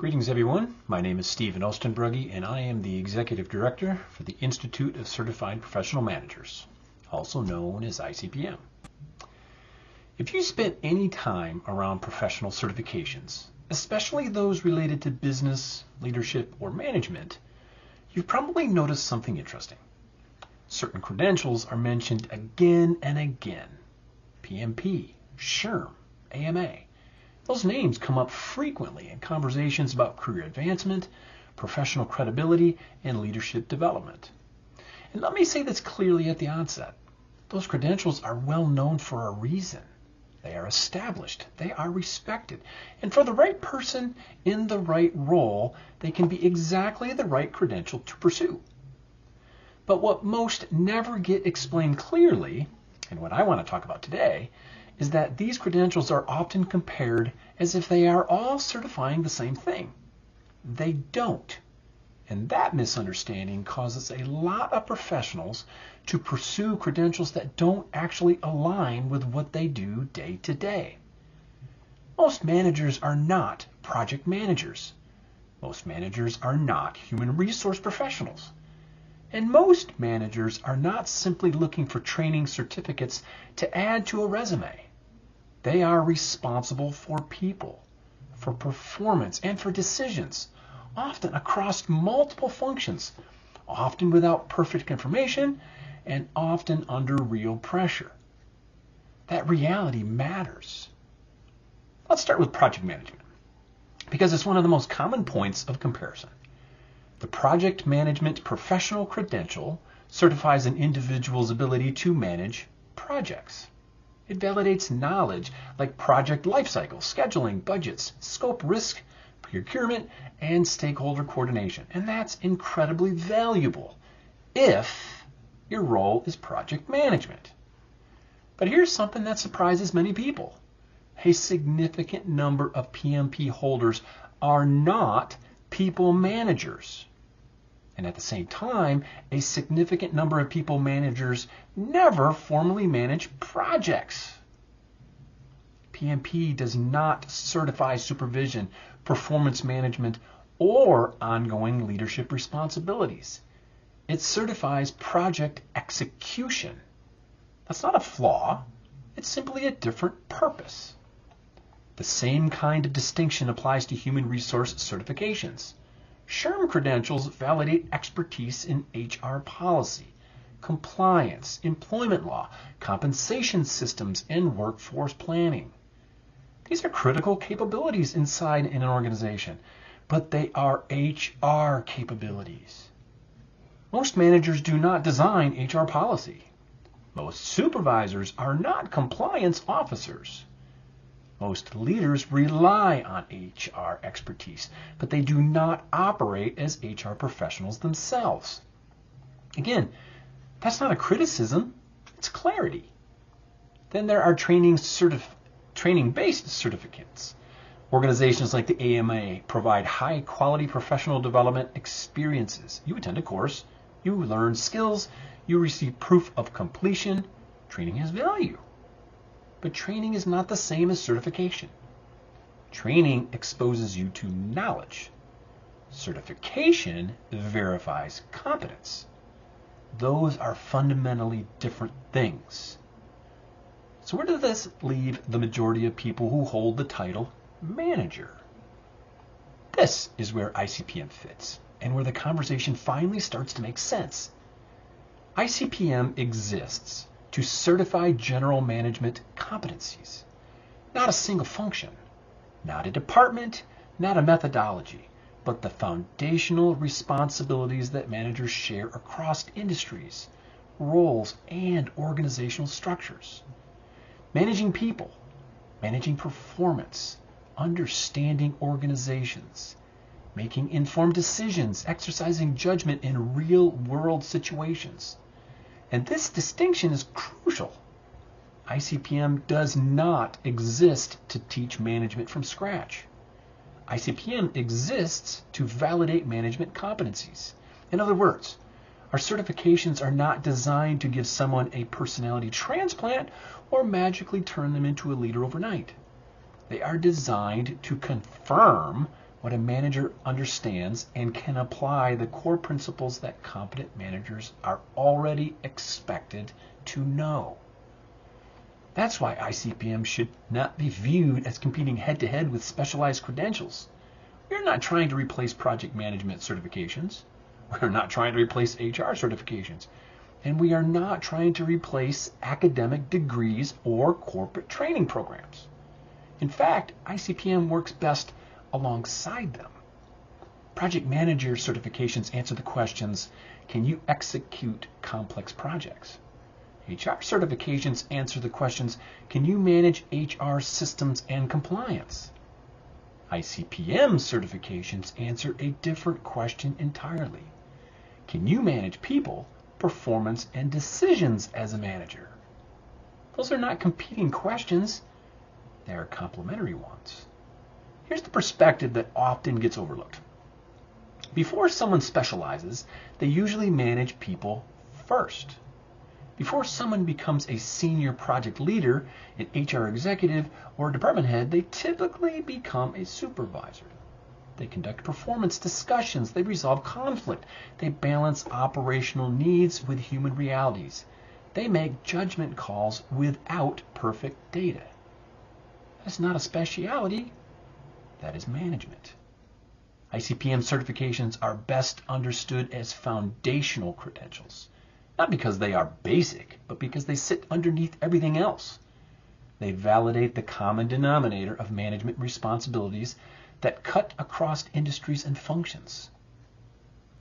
Greetings everyone, my name is Stephen Ostenbrugge and I am the Executive Director for the Institute of Certified Professional Managers, also known as ICPM. If you spent any time around professional certifications, especially those related to business, leadership, or management, you've probably noticed something interesting. Certain credentials are mentioned again and again. PMP, SHRM, AMA. Those names come up frequently in conversations about career advancement, professional credibility, and leadership development. And let me say this clearly at the onset. Those credentials are well known for a reason. They are established, they are respected, and for the right person in the right role, they can be exactly the right credential to pursue. But what most never get explained clearly, and what I want to talk about today, is that these credentials are often compared as if they are all certifying the same thing. They don't. And that misunderstanding causes a lot of professionals to pursue credentials that don't actually align with what they do day to day. Most managers are not project managers. Most managers are not human resource professionals. And most managers are not simply looking for training certificates to add to a resume. They are responsible for people, for performance, and for decisions, often across multiple functions, often without perfect information, and often under real pressure. That reality matters. Let's start with project management, because it's one of the most common points of comparison. The project management professional credential certifies an individual's ability to manage projects. It validates knowledge like project lifecycle, scheduling, budgets, scope, risk, procurement, and stakeholder coordination. And that's incredibly valuable if your role is project management. But here's something that surprises many people. A significant number of PMP holders are not people managers. And at the same time, a significant number of people managers never formally manage projects. PMP does not certify supervision, performance management, or ongoing leadership responsibilities. It certifies project execution. That's not a flaw. It's simply a different purpose. The same kind of distinction applies to human resource certifications. SHRM credentials validate expertise in HR policy, compliance, employment law, compensation systems, and workforce planning. These are critical capabilities inside an organization, but they are HR capabilities. Most managers do not design HR policy. Most supervisors are not compliance officers. Most leaders rely on HR expertise, but they do not operate as HR professionals themselves. Again, that's not a criticism, it's clarity. Then there are training-based certificates. Organizations like the AMA provide high-quality professional development experiences. You attend a course, you learn skills, you receive proof of completion. Training has value. But training is not the same as certification. Training exposes you to knowledge. Certification verifies competence. Those are fundamentally different things. So where does this leave the majority of people who hold the title manager? This is where ICPM fits, and where the conversation finally starts to make sense. ICPM exists to certify general management competencies, not a single function, not a department, not a methodology, but the foundational responsibilities that managers share across industries, roles, and organizational structures. Managing people, managing performance, understanding organizations, making informed decisions, exercising judgment in real-world situations. And this distinction is crucial. ICPM does not exist to teach management from scratch. ICPM exists to validate management competencies. In other words, our certifications are not designed to give someone a personality transplant or magically turn them into a leader overnight. They are designed to confirm what a manager understands and can apply the core principles that competent managers are already expected to know. That's why ICPM should not be viewed as competing head-to-head with specialized credentials. We're not trying to replace project management certifications. We're not trying to replace HR certifications. And we are not trying to replace academic degrees or corporate training programs. In fact, ICPM works best alongside them. Project manager certifications answer the questions, can you execute complex projects? HR certifications answer the questions, can you manage HR systems and compliance? ICPM certifications answer a different question entirely. Can you manage people, performance, and decisions as a manager? Those are not competing questions. They are complementary ones. Here's the perspective that often gets overlooked. Before someone specializes, they usually manage people first. Before someone becomes a senior project leader, an HR executive, or a department head, they typically become a supervisor. They conduct performance discussions. They resolve conflict. They balance operational needs with human realities. They make judgment calls without perfect data. That's not a specialty. That is management. ICPM certifications are best understood as foundational credentials. Not because they are basic, but because they sit underneath everything else. They validate the common denominator of management responsibilities that cut across industries and functions.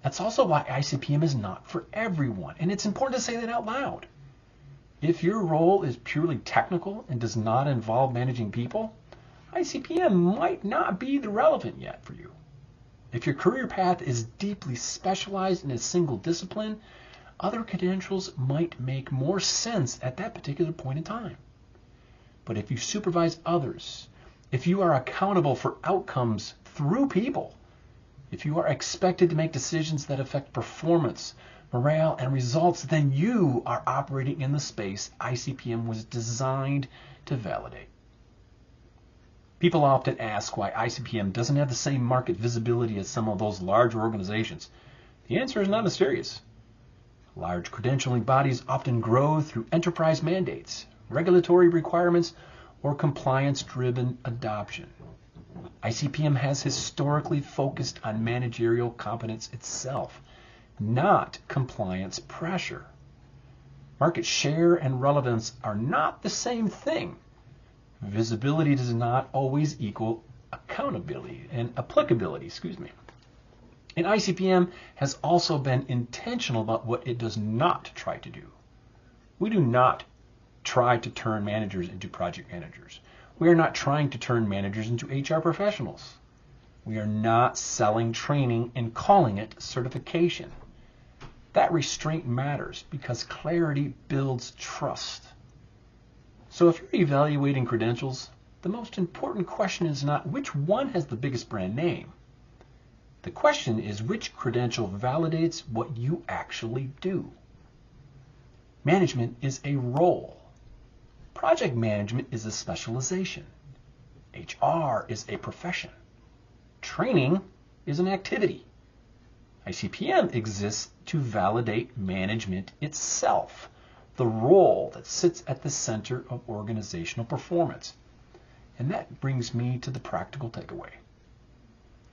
That's also why ICPM is not for everyone, and it's important to say that out loud. If your role is purely technical and does not involve managing people, ICPM might not be the relevant yet for you. If your career path is deeply specialized in a single discipline, other credentials might make more sense at that particular point in time. But if you supervise others, if you are accountable for outcomes through people, if you are expected to make decisions that affect performance, morale, and results, then you are operating in the space ICPM was designed to validate. People often ask why ICPM doesn't have the same market visibility as some of those larger organizations. The answer is not mysterious. Large credentialing bodies often grow through enterprise mandates, regulatory requirements, or compliance-driven adoption. ICPM has historically focused on managerial competence itself, not compliance pressure. Market share and relevance are not the same thing. Visibility does not always equal accountability and applicability, And ICPM has also been intentional about what it does not try to do. We do not try to turn managers into project managers. We are not trying to turn managers into HR professionals. We are not selling training and calling it certification. That restraint matters because clarity builds trust. So if you're evaluating credentials, the most important question is not which one has the biggest brand name. The question is which credential validates what you actually do. Management is a role. Project management is a specialization. HR is a profession. Training is an activity. ICPM exists to validate management itself, the role that sits at the center of organizational performance. And that brings me to the practical takeaway.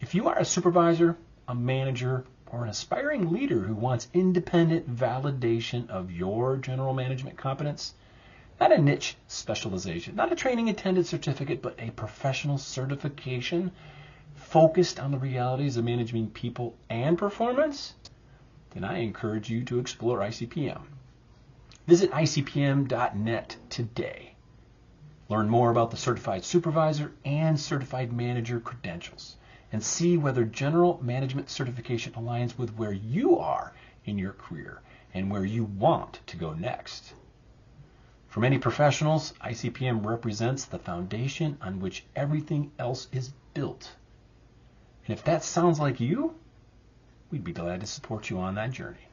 If you are a supervisor, a manager, or an aspiring leader who wants independent validation of your general management competence, not a niche specialization, not a training attendant certificate, but a professional certification focused on the realities of managing people and performance, then I encourage you to explore ICPM. Visit icpm.net today. Learn more about the Certified Supervisor and Certified Manager credentials and see whether general management certification aligns with where you are in your career and where you want to go next. For many professionals, ICPM represents the foundation on which everything else is built. And if that sounds like you, we'd be glad to support you on that journey.